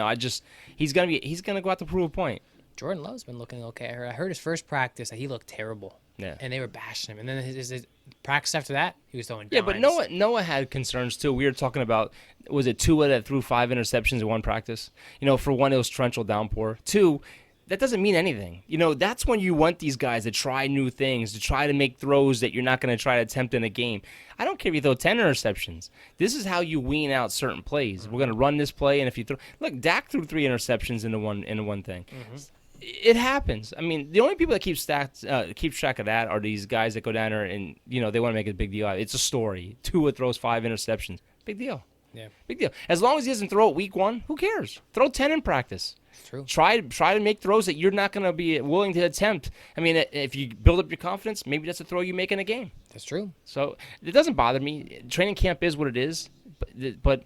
he's going to go out to prove a point.
Jordan Love's been looking okay. I heard his first practice that he looked terrible.
Yeah.
And they were bashing him. And then his practice after that, he was throwing
Yeah,
dimes.
but Noah had concerns too. We were talking about, was it Tua that threw 5 interceptions in one practice? For one, it was torrential downpour. 2, that doesn't mean anything. That's when you want these guys to try new things, to try to make throws that you're not going to try to attempt in a game. I don't care if you throw 10 interceptions. This is how you wean out certain plays. We're going to run this play, and if you throw... Look, Dak threw 3 interceptions into one thing. It happens. I mean, the only people that keep track of that are these guys that go down there and, they want to make a big deal out of it. It's a story. Tua throws 5 interceptions. Big deal.
Yeah.
Big deal. As long as he doesn't throw it week 1, who cares? Throw 10 in practice.
True.
Try to make throws that you're not going to be willing to attempt. I mean, if you build up your confidence, maybe that's a throw you make in a game.
That's true.
So it doesn't bother me. Training camp is what it is, but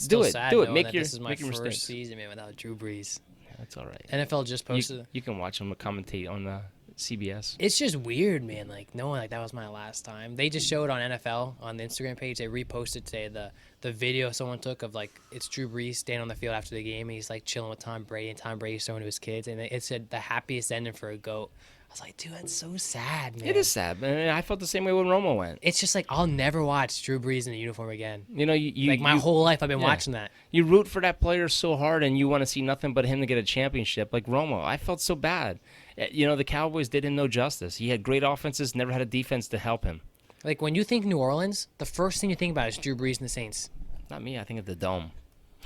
do it.
Sad
Do it.
knowing that this is my first
mistakes.
season, man, without Drew Brees.
Yeah, that's all right.
NFL just posted.
You can watch him commentate on CBS.
It's just weird, man. Like knowing like that was my last time. They just showed on NFL on the Instagram page. They reposted today the video someone took of like it's Drew Brees standing on the field after the game. And he's like chilling with Tom Brady, and Tom Brady's showing to his kids, and it said the happiest ending for a GOAT. I was like, dude, that's so sad, man.
It is sad. I felt the same way when Romo went.
It's just like I'll never watch Drew Brees in a uniform again.
You
Like my whole life, I've been watching that.
You root for that player so hard, and you want to see nothing but him to get a championship. Like Romo, I felt so bad. The Cowboys did him no justice. He had great offenses, never had a defense to help him.
Like when you think New Orleans, the first thing you think about is Drew Brees and the Saints.
Not me. I think of the Dome.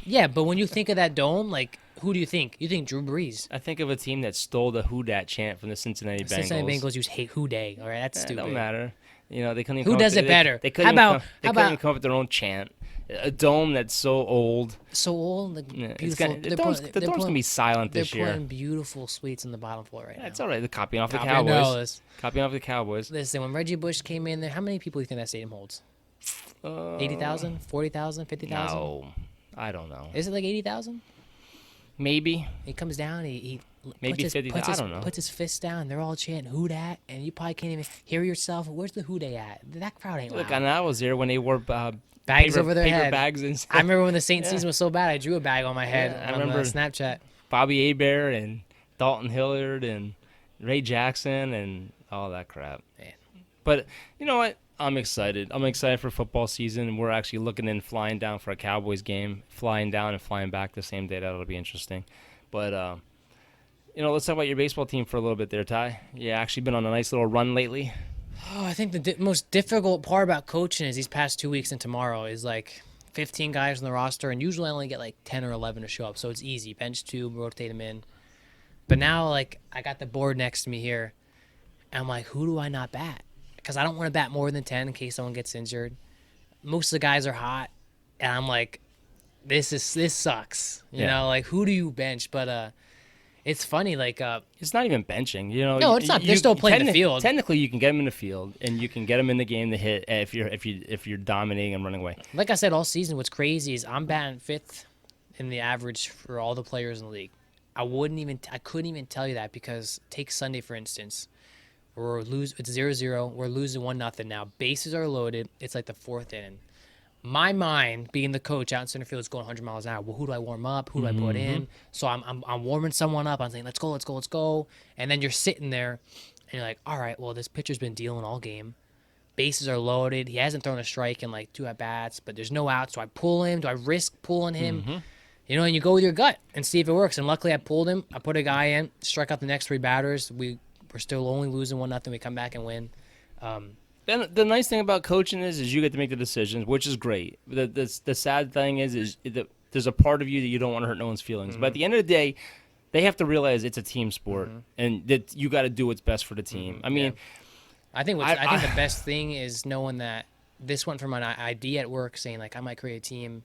Yeah, but when you think of that dome, like who do you think? You think Drew Brees.
I think of a team that stole the "Who Dat" chant from the Cincinnati Bengals.
Cincinnati Bengals use "Hate Who Day." All right, that's stupid.
Don't matter. They couldn't. Even
Who
come
does
up
it better?
They couldn't.
How
They couldn't even come up with their own chant. A dome that's so old.
So old, like
Yeah,
beautiful.
the dome's gonna be silent this
They're
year.
putting beautiful suites on the bottom floor right now.
That's all right. They're copying off the
Copying
Cowboys.
those.
Copying off the Cowboys.
Listen, when Reggie Bush came in there, how many people do you think that stadium holds? 80,000, 40,000, 50,000?
No, I don't know.
Is it like 80,000?
Maybe.
He comes down, he
Maybe
puts
50,000. I don't know.
Puts his fist down. They're all chanting "Who dat?" and you probably can't even hear yourself. Where's the Who Day at? That crowd ain't
Look,
loud.
and I was there when they wore
Bags over their
paper
head.
bags and stuff.
I remember when the Saints season was so bad, I drew a bag on my head.
Yeah, I
on
remember.
Snapchat.
Bobby Hebert and Dalton Hilliard and Ray Jackson and all that crap.
Man.
But you know what? I'm excited. I'm excited for football season. We're actually looking in flying down for a Cowboys game, flying down and flying back the same day. That'll be interesting. But let's talk about your baseball team for a little bit there, Ty. Yeah, actually been on a nice little run lately.
Oh, I think the most difficult part about coaching is these past 2 weeks and tomorrow is like 15 guys on the roster, and usually I only get like 10 or 11 to show up, so it's easy. Bench 2, rotate them in. But now, like, I got the board next to me here, and I'm like, who do I not bat? Because I don't want to bat more than 10 in case someone gets injured. Most of the guys are hot, and I'm like, this sucks. You know, like, who do you bench? But it's funny, like
it's not even benching.
No, it's not. They're still playing the field.
Technically, you can get them in the field, and you can get them in the game to hit if you're dominating and running away.
Like I said, all season, what's crazy is I'm batting 5th in the average for all the players in the league. I couldn't even tell you that because take Sunday for instance, it's 0-0. We're losing 1-0 now. Bases are loaded. It's like the 4th inning. My mind, being the coach out in center field, is going 100 miles an hour. Well, who do I warm up? Who do I put in? So I'm warming someone up. I'm saying, let's go. And then you're sitting there, and you're like, all right, well, this pitcher's been dealing all game. Bases are loaded. He hasn't thrown a strike in like 2 at-bats, but there's no outs. Do I pull him? Do I risk pulling him? And you go with your gut and see if it works. And luckily, I pulled him. I put a guy in, struck out the next 3 batters. We're still only losing 1-0. We come back and win.
And the nice thing about coaching is you get to make the decisions, which is great. The sad thing is that there's a part of you that you don't want to hurt no one's feelings. But at the end of the day, they have to realize it's a team sport, and that you got to do what's best for the team. I mean,
I think the best thing is knowing that this went from an idea at work saying like I might create a team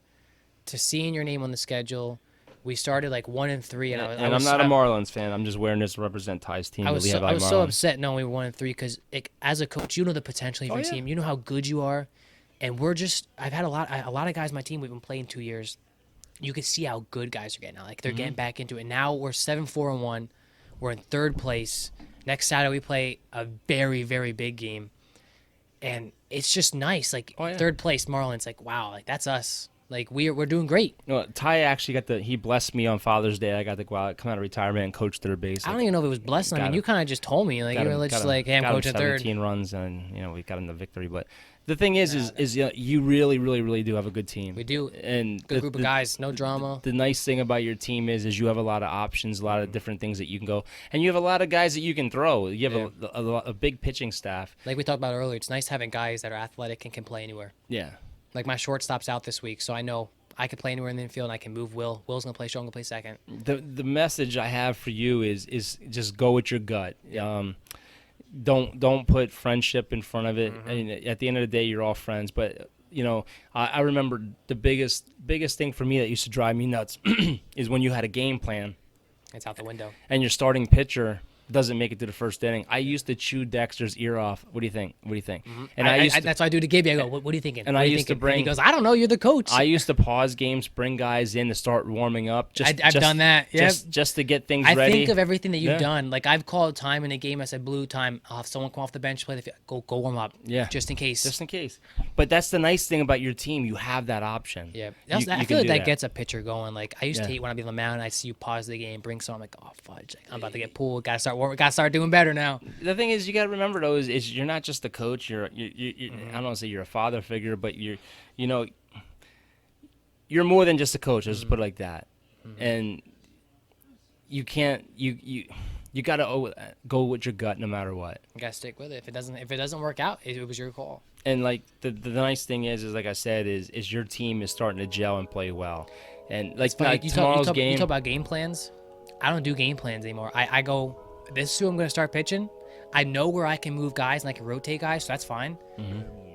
to seeing your name on the schedule. We started like 1-3, and
I'm not a Marlins fan. I'm just wearing this to represent Ty's team.
I was so upset knowing we were 1-3 because as a coach, you know the potential of your team. You know how good you are, and I've had a lot of guys on my team. We've been playing 2 years. You can see how good guys are getting now. Like they're getting back into it. Now we're 7-4-1. We're in 3rd place. Next Saturday we play a very, very big game, and it's just nice. Like 3rd place Marlins. Like wow, like that's us. Like we're doing great.
No, Ty actually he blessed me on Father's Day. I got to go out, come out of retirement, and coach third base.
I don't even know if it was blessing. I mean, you kind of just told me, like you were just like, "Hey, I'm coaching third."
17 runs, and we got him the victory. But the thing is you really, really, really do have a good team.
We do,
and
good group of guys, no drama.
The nice thing about your team is you have a lot of options, a lot of different things that you can go, and you have a lot of guys that you can throw. You have a big pitching staff.
Like we talked about earlier, it's nice having guys that are athletic and can play anywhere.
Yeah.
Like my shortstop's out this week, so I know I can play anywhere in the infield, and I can move Will. Will's going to play short, I'm going to play second.
The message I have for you is just go with your gut. Don't put friendship in front of it. I mean, at the end of the day, you're all friends. But I remember the biggest thing for me that used to drive me nuts is when you had a game plan.
It's out the window.
And your starting pitcher doesn't make it to the first inning. I used to chew Dexter's ear off. What do you think?
Mm-hmm.
And
that's why I do to Gibby. I go, what are you thinking?
And
what
I
are you
used to
thinking?
bring.
And he goes, I don't know. You're the coach.
I used to pause games, bring guys in to start warming up.
I've done that. Yeah.
Just to get things
I
ready.
think of everything that you've done. Like I've called time in a game. I said, blue time. I'll have someone come off the bench, play the field. Go warm up.
Yeah.
Just in case.
Just in case. But that's the nice thing about your team. You have that option.
Yeah.
I
feel like that gets a pitcher going. Like I used to hate when I'd be on the mound and I see you pause the game, bring someone. I'm like, oh fudge, I'm about to get pulled. Got to start doing better now.
The thing is, you got to remember though, is you're not just a coach. You're I don't want to say you're a father figure, but you're more than just a coach. Let's just put it like that. And you can't you got to go with your gut no matter what.
You got to stick with it. If it doesn't work out, it was your call.
And like the nice thing is like I said, is your team is starting to gel and play well. And like tomorrow's game.
You talk about game plans. I don't do game plans anymore. I go, this is who I'm going to start pitching. I know where I can move guys and I can rotate guys, so that's fine.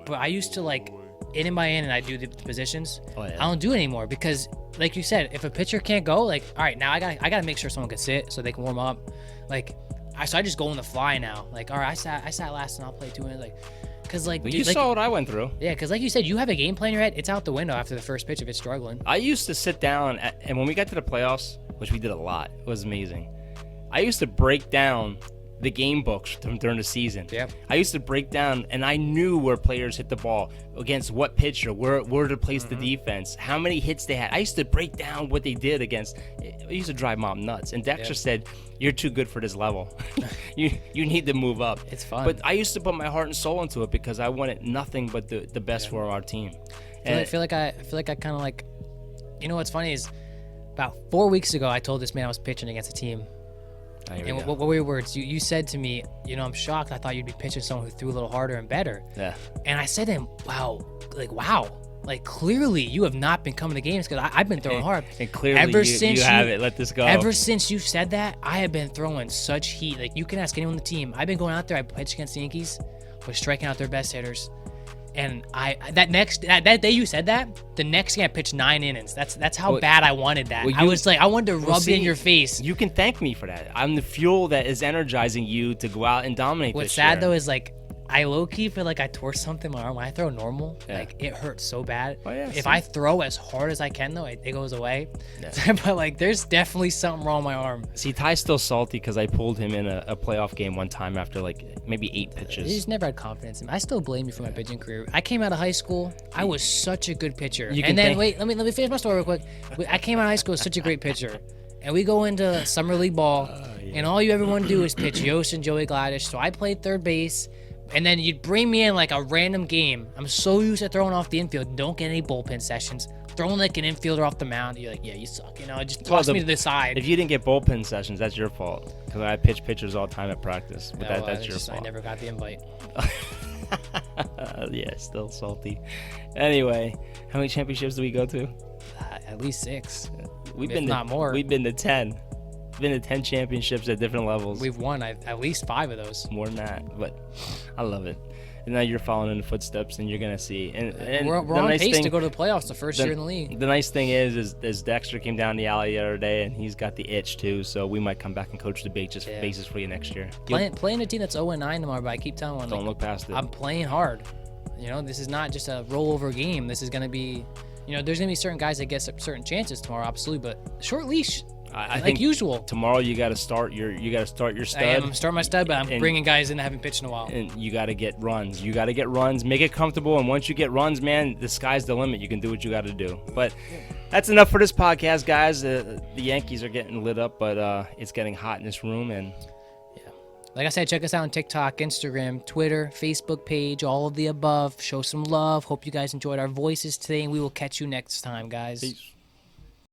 But I used to like in by in and I do the positions.
Oh, yeah.
I don't do it anymore because, like you said, if a pitcher can't go, like, all right, now I gotta make sure someone can sit so they can warm up. Like, so I just go on the fly now. Like, all right, I sat last and I'll play 2 minutes. Like, cause like
you saw what I went through.
Yeah, cause like you said, you have a game plan in your head. It's out the window after the first pitch if it's struggling.
I used to sit down and when we got to the playoffs, which we did a lot, it was amazing. I used to break down the game books during the season.
Yep.
I used to break down, and I knew where players hit the ball against what pitcher, where to place the defense, how many hits they had. I used to break down what they did against. It used to drive Mom nuts. And Dexter said, "You're too good for this level. you need to move up."
It's fun.
But I used to put my heart and soul into it because I wanted nothing but the best for our team.
I feel like I kind of like, what's funny is about 4 weeks ago I told this man I was pitching against a team. And what were your words? You said to me, I'm shocked. I thought you'd be pitching someone who threw a little harder and better.
Yeah.
And I said to him, wow. Like, clearly you have not been coming to games because I've been throwing hard.
And clearly you haven't let this go.
Ever since you said that, I have been throwing such heat. Like, you can ask anyone on the team. I've been going out there. I pitched against the Yankees. Was striking out their best hitters. And that day you said that, the next game I pitched 9 innings. That's how bad I wanted that. I was like, I wanted to rub it in your face.
You can thank me for that. I'm the fuel that is energizing you to go out and dominate.
What's sad though is like, I low-key feel like I tore something in my arm. When I throw normal, like it hurts so bad.
Oh, yeah,
if I throw as hard as I can though, it goes away. Yeah. But like, there's definitely something wrong with my arm.
See, Ty's still salty because I pulled him in a playoff game one time after like maybe 8 pitches.
He just never had confidence in me. I still blame you for my pitching career. I came out of high school. I was such a good pitcher. Let me finish my story real quick. I came out of high school as such a great pitcher. And we go into summer league ball, and all you ever want to do is pitch Yost and Joey Gladish. So I played third base. And then you'd bring me in like a random game. I'm so used to throwing off the infield. Don't get any bullpen sessions. Throwing like an infielder off the mound. You're like, yeah, you suck. Just toss me to the side.
If you didn't get bullpen sessions, that's your fault. Because I pitch pitchers all the time at practice. But that's your fault.
I never got the invite.
Yeah, still salty. Anyway, how many championships do we go to?
At least 6.
We've been not more. We've been to 10. Been to 10 championships at different levels.
We've won at least 5 of those.
More than that, but I love it. And now you're following in the footsteps, and you're gonna see. And
we're on pace to go to the playoffs the first year in the league.
The nice thing is Dexter came down the alley the other day, and he's got the itch too. So we might come back and coach the bases for you next year.
Playing a team that's 0-9 tomorrow, but I keep telling them,
don't look past it.
I'm playing hard. This is not just a rollover game. This is gonna be, there's gonna be certain guys that get certain chances tomorrow, absolutely. But short leash.
I
like
think
usual.
Tomorrow you got to start your stud.
I am starting my stud, but I'm
And-
bringing guys in that haven't pitched in a while.
And you got to get runs. You got to get runs. Make it comfortable. And once you get runs, man, the sky's the limit. You can do what you got to do. But that's enough for this podcast, guys. The Yankees are getting lit up, but it's getting hot in this room. And
Like I said, check us out on TikTok, Instagram, Twitter, Facebook page, all of the above. Show some love. Hope you guys enjoyed our voices today, and we will catch you next time, guys.
peace.